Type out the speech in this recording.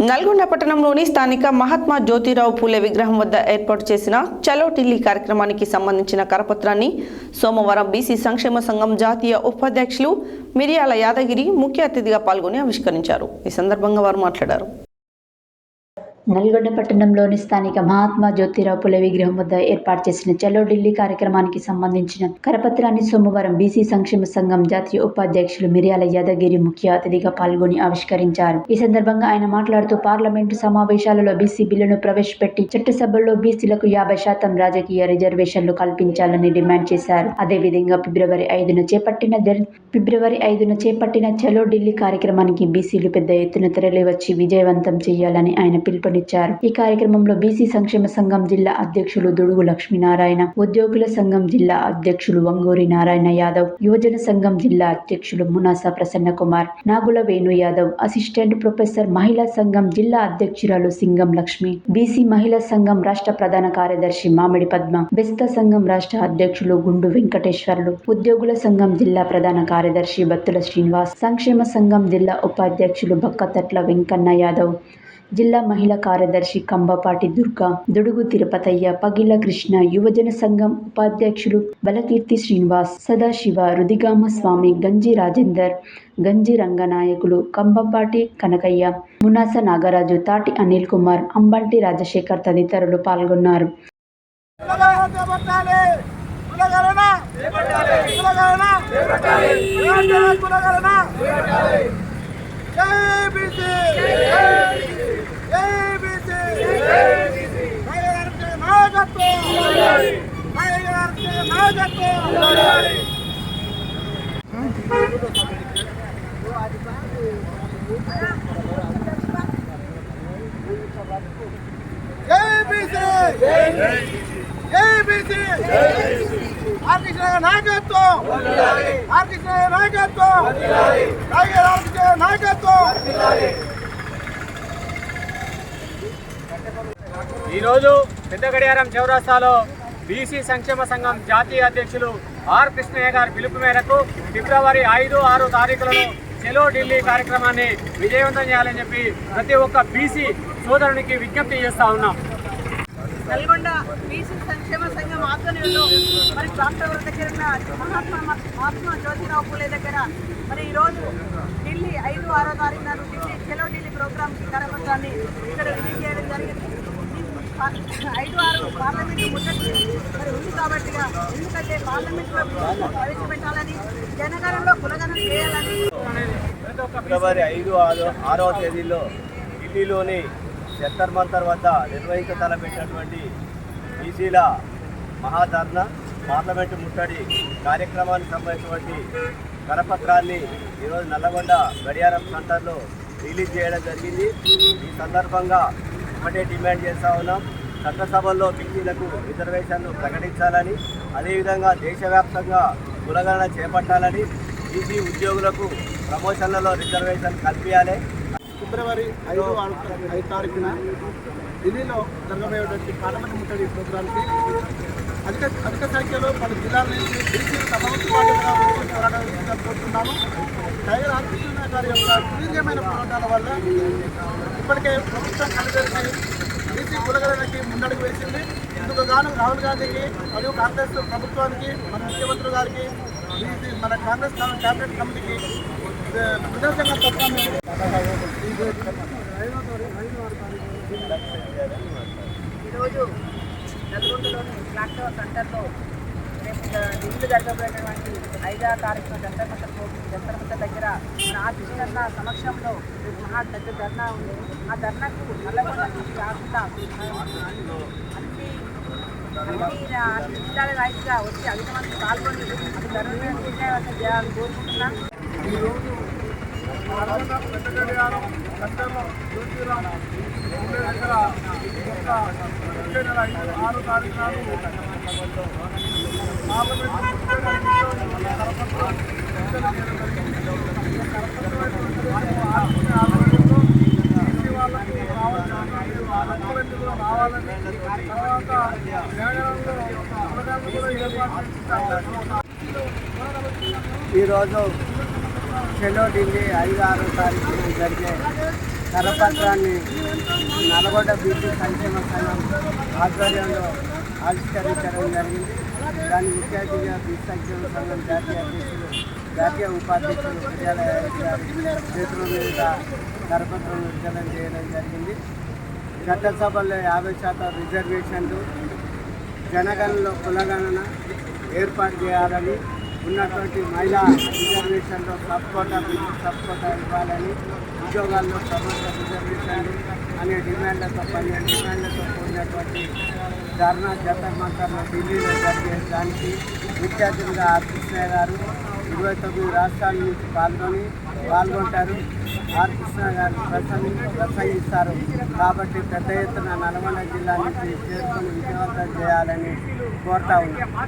నల్గొండ పట్టణంలోని స్థానిక మహాత్మా జ్యోతిరావు పూలే విగ్రహం వద్ద ఏర్పాటు చేసిన చలో ఢిల్లీ కార్యక్రమానికి సంబంధించిన కరపత్రాన్ని సోమవారం బీసీ సంక్షేమ సంఘం జాతీయ ఉపాధ్యక్షులు మిర్యాల యాదగిరి ముఖ్య అతిథిగా పాల్గొని ఆవిష్కరించారు. ఈ సందర్భంగా వారు మాట్లాడారు. నల్గొండ పట్టణంలోని స్థానిక మహాత్మా జ్యోతిరావు పూలే విగ్రహం వద్ద ఏర్పాటు చేసిన చలో ఢిల్లీ కార్యక్రమానికి సంబంధించిన కరపత్రాన్ని సోమవారం బీసీ సంక్షేమ సంఘం జాతీయ ఉపాధ్యక్షులు మిర్యాల యాదగిరి ముఖ్య అతిథిగా పాల్గొని ఆవిష్కరించారు. ఈ సందర్భంగా ఆయన మాట్లాడుతూ పార్లమెంటు సమావేశాలలో బీసీ బిల్లును ప్రవేశపెట్టి చట్టసభల్లో బీసీలకు 50% రాజకీయ రిజర్వేషన్లు కల్పించాలని డిమాండ్ చేశారు. అదేవిధంగా ఫిబ్రవరి 5న చేపట్టిన చలో ఢిల్లీ కార్యక్రమానికి బీసీలు పెద్ద ఎత్తున తరలివచ్చి విజయవంతం చేయాలని ఆయన పిలుపునిచ్చారు. ఈ కార్యక్రమంలో బీసీ సంక్షేమ సంఘం జిల్లా అధ్యక్షులు దుడుగు లక్ష్మీనారాయణ, ఉద్యోగుల సంఘం జిల్లా అధ్యక్షులు వంగూరి నారాయణ యాదవ్, యువజన సంఘం జిల్లా అధ్యక్షులు మునాస ప్రసన్న కుమార్, నాగుల వేణు యాదవ్, అసిస్టెంట్ ప్రొఫెసర్, మహిళా సంఘం జిల్లా అధ్యక్షురాలు సింగం లక్ష్మి, బీసీ మహిళా సంఘం రాష్ట్ర ప్రధాన కార్యదర్శి మామిడి పద్మ, బెస్త సంఘం రాష్ట్ర అధ్యక్షులు గుండు వెంకటేశ్వర్లు, ఉద్యోగుల సంఘం జిల్లా ప్రధాన కార్యదర్శి బత్తుల శ్రీనివాస్, సంక్షేమ సంఘం జిల్లా ఉపాధ్యక్షులు బక్కతట్ల వెంకన్న యాదవ్, జిల్లా మహిళా కార్యదర్శి కంబపాటి దుర్గా, దుడుగు తిరుపతయ్య, పగిల కృష్ణ, యువజన సంఘం ఉపాధ్యక్షులు బలకీర్తి శ్రీనివాస్, సదాశివ, రుదిగామ స్వామి, గంజి రాజేందర్, గంజి రంగనాయకులు, కంబపాటి కనకయ్య, మునాస నాగరాజు, తాటి అనిల్ కుమార్, అంబంటి రాజశేఖర్ తదితరులు పాల్గొన్నారు. ఈరోజు పెద్ద గడియారం చౌరస్తాలో బీసీ సంక్షేమ సంఘం జాతీయ అధ్యక్షులు ఆర్ కృష్ణయ్య గారి పిలుపు మేరకు ఫిబ్రవరి 5, 6 తారీఖులలో చలో ఢిల్లీ కార్యక్రమాన్ని విజయవంతం చేయాలని చెప్పి ప్రతి ఒక్క బీసీ సోదరునికి విజ్ఞప్తి చేస్తా ఉన్నాం. నల్గొండ బీసీ సంక్షేమ సంఘం ఆధ్వర్యంలో మరి డాక్టర్ దగ్గర మహాత్మా జ్యోతిరావు పూలే దగ్గర మరి ఈరోజు ఢిల్లీ 5, 6 తారీఖు నాడు చలో ఢిల్లీ ప్రోగ్రామ్కి కరపత్రాన్ని ఇక్కడ రిలీజ్ చేయడం జరిగింది. 5, 6 పార్లమెంటు ముట్టడి మరి ఉంది కాబట్టి, ఎందుకంటే పార్లమెంట్లో ప్రవేశపెట్టాలని, జనగణంలో కులగణన చేయాలని. ఫిబ్రవరి 5, 6వ తేదీలో ఢిల్లీలోని జంతర్ మంతర్ వద్ద నిర్వహించతలపెట్టినటువంటి బీసీల మహాధర్నా పార్లమెంటు ముట్టడి కార్యక్రమానికి సంబంధించినటువంటి కరపత్రాన్ని ఈరోజు నల్లగొండ గడియారం సెంటర్లో రిలీజ్ చేయడం జరిగింది. ఈ సందర్భంగా ఒకటే డిమాండ్ చేస్తూ ఉన్నాం. చట్టసభల్లో బీసీలకు రిజర్వేషన్లు ప్రకటించాలని, అదేవిధంగా దేశవ్యాప్తంగా కులగణన చేపట్టాలని, బీసీ ఉద్యోగులకు ప్రమోషన్లలో రిజర్వేషన్ కల్పించాలి. ఫిబ్రవరి 5 తారీఖున ఢిల్లీలో జరగబోయేటువంటి పార్లమెంట్ ముట్టడి ప్రోగ్రాంకి అధిక సంఖ్యలో పలు జిల్లాల నుంచి బీసీలు పోరాటాలు కోరుతున్నాము. టైగర్ ఆర్కృష్ణ గారి యొక్క సుదీర్ఘమైన పోరాటాల వల్ల ఇప్పటికే ప్రభుత్వం కలిసి బీసీ కులగణనకి ముందడుగు వేసింది. ఇందుకు గాను రాహుల్ గాంధీకి మరియు కాంగ్రెస్ ప్రభుత్వానికి, మన ముఖ్యమంత్రి గారికి, మన కాంగ్రెస్ క్యాబినెట్ కమిటీకి విధంగా పత్రాన్ని ఈరోజు నల్గొండలోని క్లాక్ టవర్ సెంటర్లో రేపు ఢిల్లీ జరగబోయేటువంటి 5వ తారీఖున జంతర్ మంతర్ దగ్గర మన ఆర్టిస్టుల సమక్షంలో మహా పెద్ద ధర్నా ఉంది. ఆ ధర్నాకు నల్లగొండ నుంచి కాకుండా అన్ని జిల్లాల వాయిస్గా వచ్చి 5 మంది పాల్గొని అది ధర్నా విజయవంతం చేయాలని కోరుకుంటున్నాం. ఈరోజు నల్గొండ పెద్ద గడియారం సెంటర్లో జ్యోతిరావు పూలే దగ్గర వచ్చే నెల 6 తారీఖు నాడు రావాలని, తర్వాత ఈరోజు చలో ఢిల్లీ 5, 6 తారీఖున జరిగే కరపత్రాన్ని నల్గొండ బీసీ సంక్షేమ సంఘం ఆధ్వర్యంలో ఆవిష్కరించడం జరిగింది. దాని ముఖ్య అతిథిగా బీసీ సంక్షేమ సంఘం జాతీయ ఉపాధ్యక్షులు విజయాలయ గారి చేతుల మీద కరపత్రం విడుదల చేయడం జరిగింది. చట్టసభల్లో 50% రిజర్వేషన్లు, జనగణనలో కులగణన ఏర్పాటు చేయాలని, ఉన్నటువంటి మహిళా రిజర్వేషన్లో సబ్ కోటా ఇవ్వాలని, ఉద్యోగాల్లో ప్రభుత్వ రిజర్వేషన్లు అనే డిమాండ్లతో 12 డిమాండ్లతో కూడినటువంటి ధర్నా జంతర్ మంతర్లో ఢిల్లీలో జరిగే దానికి ముఖ్య అతిథిగా ఆర్ కృష్ణయ్య గారు 29 రాష్ట్రాల నుంచి పాల్గొంటారు. ఆర్ కృష్ణ గారు ప్రసంగిస్తారు. కాబట్టి పెద్ద ఎత్తున నల్గొండ జిల్లా నుంచి చేరుకొని విజయవంతం చేయాలని కోరుతా ఉన్నాం.